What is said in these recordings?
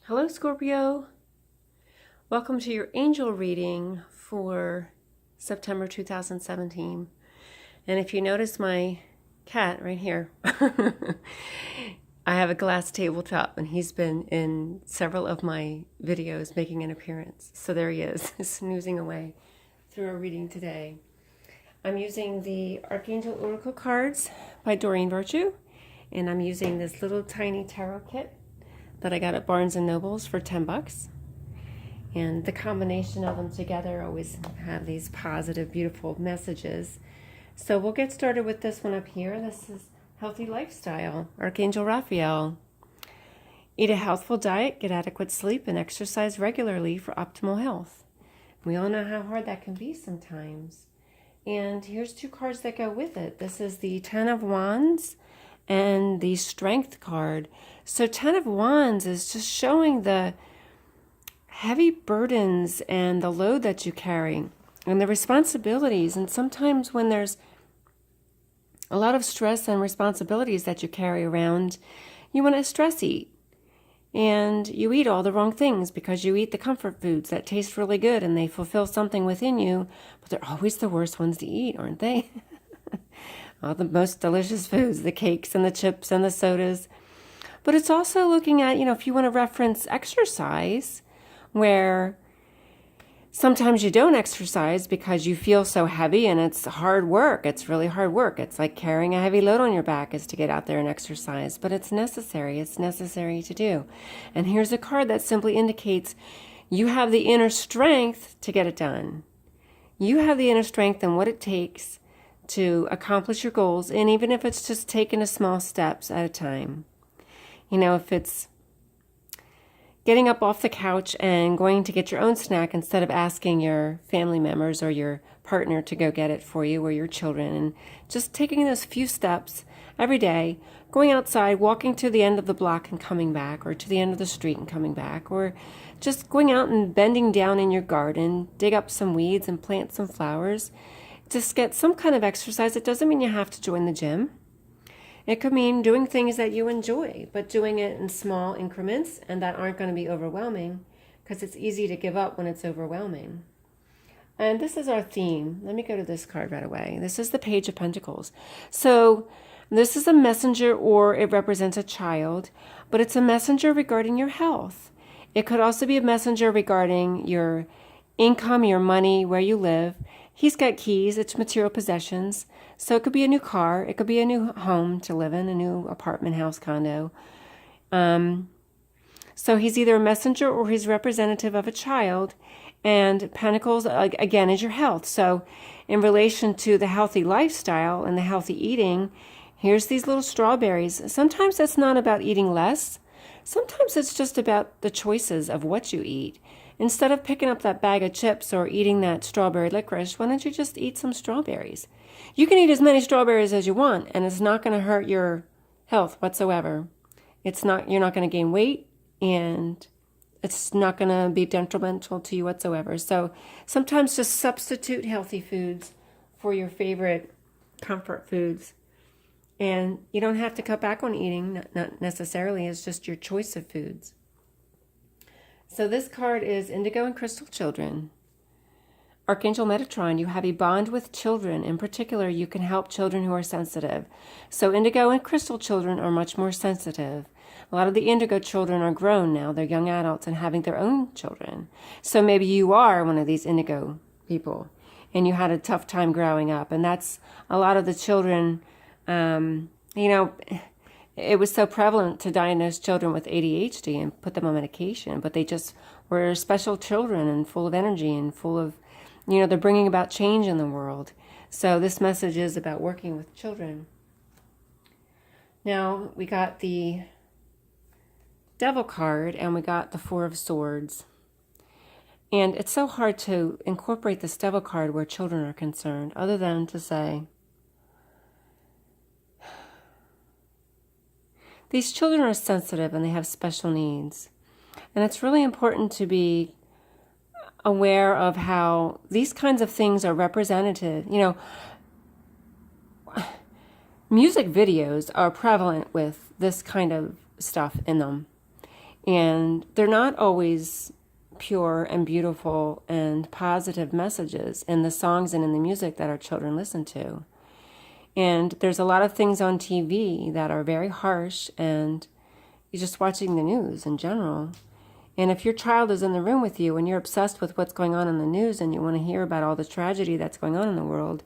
Hello, Scorpio. Welcome to your angel reading for September 2017. And if you notice my cat right here, I have a glass tabletop, and he's been in several of my videos making an appearance. So there he is, snoozing away through our reading today. I'm using the Archangel Oracle cards by Doreen Virtue, and I'm using this little tiny tarot kit that I got at Barnes & Noble's for 10 bucks. And the combination of them together always have these positive, beautiful messages. So we'll get started with this one up here. This is Healthy Lifestyle, Archangel Raphael. Eat a healthful diet, get adequate sleep, and exercise regularly for optimal health. We all know how hard that can be sometimes. And here's two cards that go with it. This is the Ten of Wands and the Strength card. So Ten of Wands is just showing the heavy burdens and the load that you carry and the responsibilities. And sometimes when there's a lot of stress and responsibilities that you carry around, you want to stress eat. And you eat all the wrong things because you eat the comfort foods that taste really good and they fulfill something within you, but they're always the worst ones to eat, aren't they? All the most delicious foods, the cakes and the chips and the sodas. But it's also looking at, if you want to reference exercise, where sometimes you don't exercise because you feel so heavy and it's hard work. It's really hard work. It's like carrying a heavy load on your back is to get out there and exercise, but it's necessary. It's necessary to do. And here's a card that simply indicates you have the inner strength to get it done. You have the inner strength and what it takes to accomplish your goals, and even if it's just taking a small steps at a time. If it's getting up off the couch and going to get your own snack instead of asking your family members or your partner to go get it for you or your children, and just taking those few steps every day, going outside, walking to the end of the block and coming back, or to the end of the street and coming back, or just going out and bending down in your garden, dig up some weeds and plant some flowers. Just get some kind of exercise. It doesn't mean you have to join the gym. It could mean doing things that you enjoy, but doing it in small increments and that aren't going to be overwhelming, because it's easy to give up when it's overwhelming. And this is our theme. Let me go to this card right away. This is the Page of Pentacles. So this is a messenger, or it represents a child, but it's a messenger regarding your health. It could also be a messenger regarding your income, your money, where you live. He's got keys. It's material possessions. So it could be a new car. It could be a new home to live in, a new apartment, house, condo. So he's either a messenger or he's representative of a child. And Pentacles, again, is your health. So in relation to the healthy lifestyle and the healthy eating, here's these little strawberries. Sometimes that's not about eating less. Sometimes it's just about the choices of what you eat. Instead of picking up that bag of chips or eating that strawberry licorice, why don't you just eat some strawberries? You can eat as many strawberries as you want, and it's not going to hurt your health whatsoever. You're not going to gain weight, and it's not going to be detrimental to you whatsoever. So sometimes just substitute healthy foods for your favorite comfort foods. And you don't have to cut back on eating, not necessarily. It's just your choice of foods. So this card is Indigo and Crystal Children. Archangel Metatron, you have a bond with children. In particular, you can help children who are sensitive. So Indigo and Crystal children are much more sensitive. A lot of the Indigo children are grown now. They're young adults and having their own children. So maybe you are one of these Indigo people and you had a tough time growing up. And that's a lot of the children, it was so prevalent to diagnose children with ADHD and put them on medication, but they just were special children and full of energy and full of, they're bringing about change in the world. So this message is about working with children. Now we got the Devil card and we got the Four of Swords. And it's so hard to incorporate this Devil card where children are concerned, other than to say, these children are sensitive and they have special needs. And it's really important to be aware of how these kinds of things are represented. Music videos are prevalent with this kind of stuff in them. And they're not always pure and beautiful and positive messages in the songs and in the music that our children listen to. And there's a lot of things on TV that are very harsh, and you're just watching the news in general. And if your child is in the room with you and you're obsessed with what's going on in the news and you want to hear about all the tragedy that's going on in the world,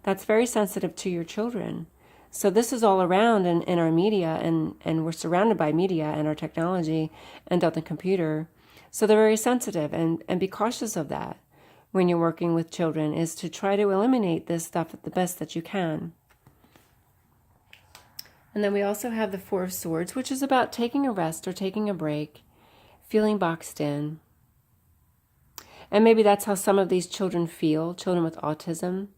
that's very sensitive to your children. So this is all around in our media, and we're surrounded by media and our technology and on the computer. So they're very sensitive, and be cautious of that when you're working with children, is to try to eliminate this stuff at the best that you can. And then we also have the Four of Swords, which is about taking a rest or taking a break, feeling boxed in. And maybe that's how some of these children feel. Children with autism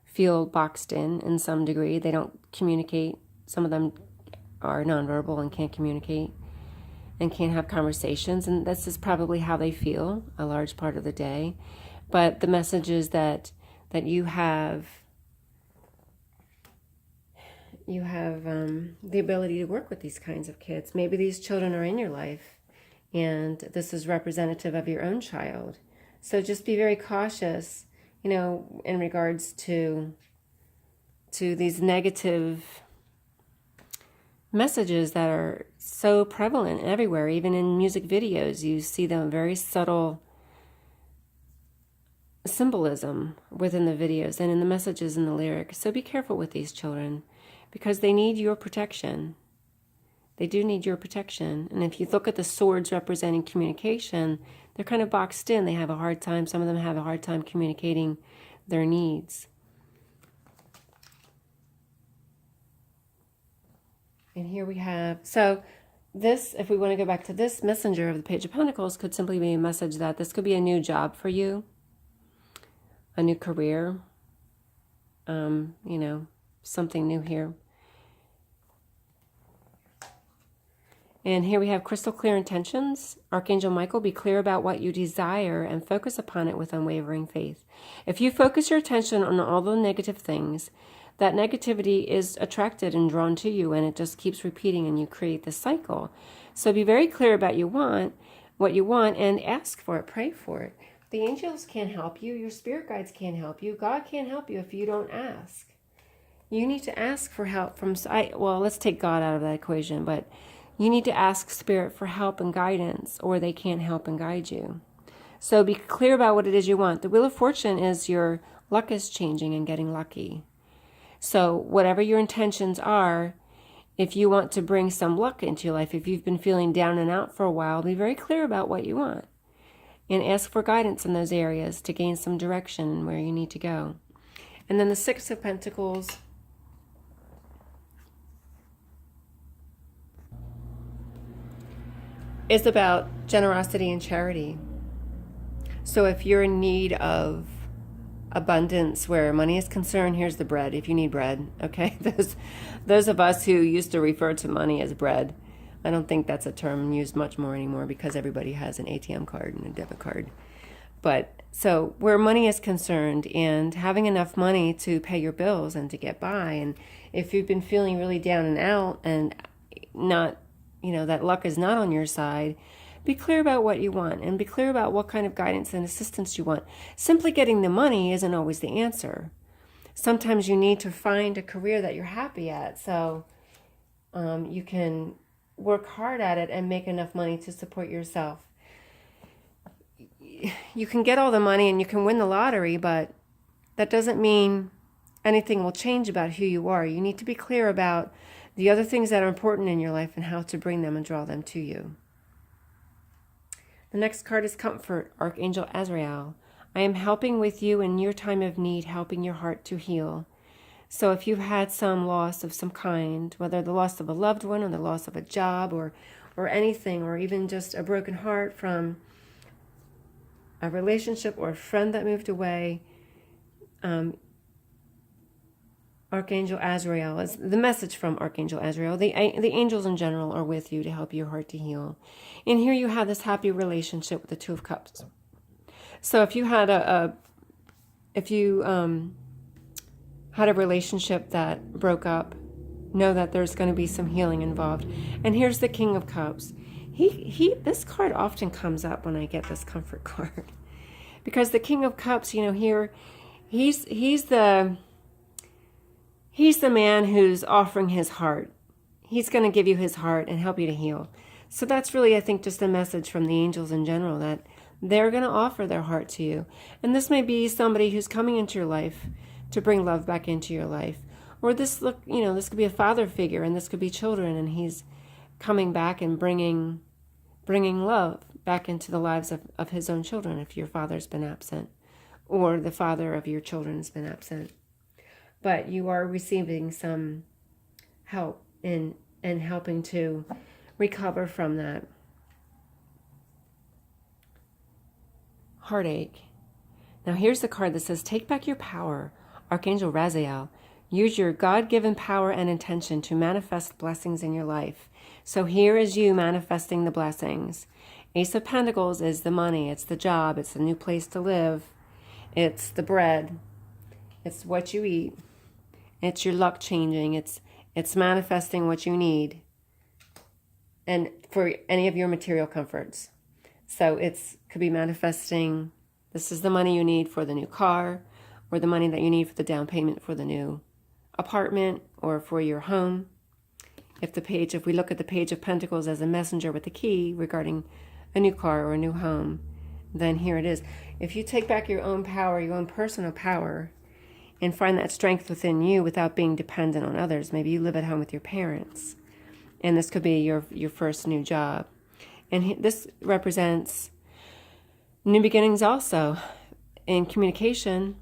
feel boxed in some degree. They don't communicate. Some of them are nonverbal and can't communicate and can't have conversations. And this is probably how they feel a large part of the day. But the message is that you have the ability to work with these kinds of kids. Maybe these children are in your life, and this is representative of your own child. So just be very cautious, in regards to these negative messages that are so prevalent everywhere. Even in music videos, you see them, very subtle symbolism within the videos and in the messages and the lyrics. So be careful with these children, because they need your protection. They do need your protection. And if you look at the swords representing communication, they're kind of boxed in. They have a hard time. Some of them have a hard time communicating their needs. And here we have, so this, if we want to go back to this messenger of the Page of Pentacles, could simply be a message that this could be a new job for you, a new career, something new here. And here we have crystal clear intentions. Archangel Michael, be clear about what you desire and focus upon it with unwavering faith. If you focus your attention on all the negative things, that negativity is attracted and drawn to you, and it just keeps repeating, and you create this cycle. So be very clear about what you want, and ask for it, pray for it. The angels can't help you. Your spirit guides can't help you. God can't help you if you don't ask. You need to ask for help from, let's take God out of that equation, but you need to ask Spirit for help and guidance, or they can't help and guide you. So be clear about what it is you want. The Wheel of Fortune is your luck is changing and getting lucky. So whatever your intentions are, if you want to bring some luck into your life, if you've been feeling down and out for a while, be very clear about what you want. And ask for guidance in those areas to gain some direction where you need to go. And then the Six of Pentacles is about generosity and charity. So if you're in need of abundance where money is concerned, here's the bread. If you need bread, okay? Those of us who used to refer to money as bread, I don't think that's a term used much more anymore, because everybody has an ATM card and a debit card. But so where money is concerned, and having enough money to pay your bills and to get by, and if you've been feeling really down and out and not, that luck is not on your side, be clear about what you want, and be clear about what kind of guidance and assistance you want. Simply getting the money isn't always the answer. Sometimes you need to find a career that you're happy at, so you can work hard at it and make enough money to support yourself. You can get all the money and you can win the lottery, but that doesn't mean anything will change about who you are. You need to be clear about the other things that are important in your life and how to bring them and draw them to you. The next card is Comfort, Archangel Azrael. I am helping with you in your time of need, helping your heart to heal. So if you've had some loss of some kind, whether the loss of a loved one or the loss of a job or anything, or even just a broken heart from a relationship or a friend that moved away, Archangel Azrael is the message from Archangel Azrael. The angels in general are with you to help your heart to heal. And here you have this happy relationship with the Two of Cups. So if you had had a relationship that broke up, know that there's going to be some healing involved. And here's the King of Cups. This card often comes up when I get this comfort card. Because the King of Cups, you know, here, he's the man who's offering his heart. He's going to give you his heart and help you to heal. So that's really, I think, just a message from the angels in general, that they're going to offer their heart to you. And this may be somebody who's coming into your life to bring love back into your life. Or this could be a father figure, and this could be children, and he's coming back and bringing love back into the lives of his own children if your father's been absent, or the father of your children's been absent. But you are receiving some help in helping to recover from that heartache. Now here's the card that says, take back your power. Archangel Raziel, use your God-given power and intention to manifest blessings in your life. So here is you manifesting the blessings. Ace of Pentacles is the money, it's the job, it's the new place to live, it's the bread, it's what you eat, it's your luck changing, it's manifesting what you need, and for any of your material comforts. So could be manifesting, this is the money you need for the new car, or the money that you need for the down payment for the new apartment, or for your home. If we look at the Page of Pentacles as a messenger with the key regarding a new car or a new home, then here it is. If you take back your own power, your own personal power, and find that strength within you without being dependent on others. Maybe you live at home with your parents, and this could be your first new job. And this represents new beginnings also in communication,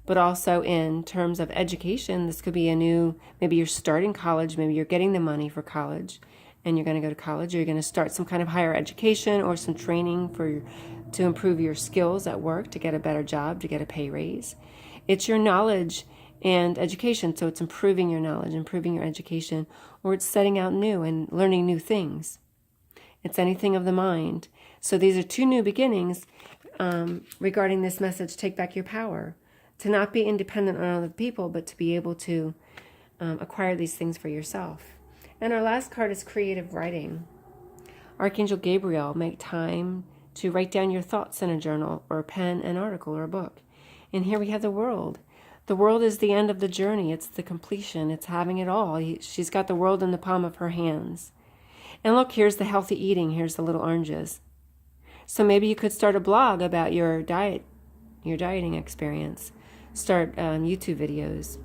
but also in terms of education. This could be maybe you're starting college, maybe you're getting the money for college, and you're going to go to college, or you're going to start some kind of higher education or some training to improve your skills at work, to get a better job, to get a pay raise. It's your knowledge and education, so it's improving your knowledge, improving your education, or it's setting out new and learning new things. It's anything of the mind. So these are two new beginnings regarding this message, take back your power. To not be independent on other people, but to be able to acquire these things for yourself. And our last card is creative writing. Archangel Gabriel, make time to write down your thoughts in a journal or a pen, an article, or a book. And here we have the world. The world is the end of the journey. It's the completion. It's having it all. She's got the world in the palm of her hands. And look, here's the healthy eating. Here's the little oranges. So maybe you could start a blog about your diet, your dieting experience. Start YouTube videos.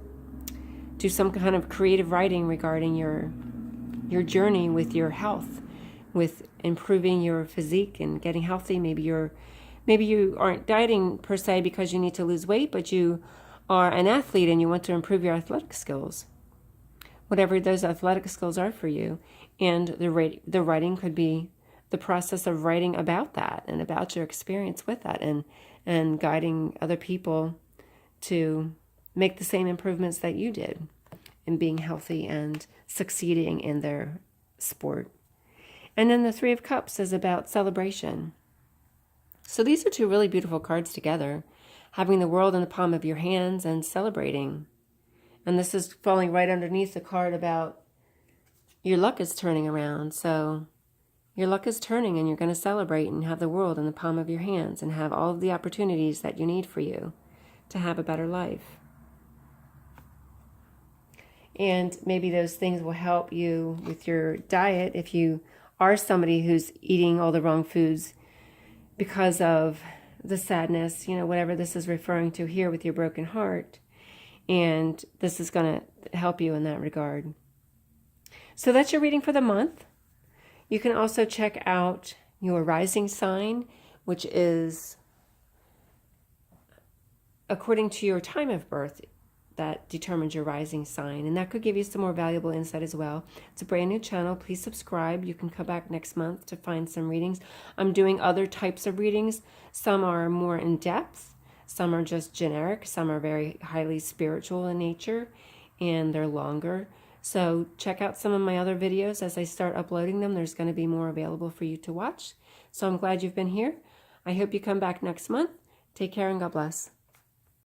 Do some kind of creative writing regarding your journey with your health, with improving your physique and getting healthy. Maybe you aren't dieting per se because you need to lose weight, but you are an athlete and you want to improve your athletic skills. Whatever those athletic skills are for you. And the writing could be the process of writing about that and about your experience with that, and guiding other people to make the same improvements that you did in being healthy and succeeding in their sport. And then the Three of Cups is about celebration. So these are two really beautiful cards together, having the world in the palm of your hands and celebrating. And this is falling right underneath the card about your luck is turning around. So your luck is turning, and you're going to celebrate and have the world in the palm of your hands and have all of the opportunities that you need for you to have a better life. And maybe those things will help you with your diet if you are somebody who's eating all the wrong foods because of the sadness, whatever this is referring to here with your broken heart. And this is going to help you in that regard. So that's your reading for the month. You can also check out your rising sign, which is according to your time of birth, that determines your rising sign. And that could give you some more valuable insight as well. It's a brand new channel. Please subscribe. You can come back next month to find some readings. I'm doing other types of readings. Some are more in depth. Some are just generic. Some are very highly spiritual in nature, and they're longer. So check out some of my other videos as I start uploading them. There's going to be more available for you to watch. So I'm glad you've been here. I hope you come back next month. Take care and God bless.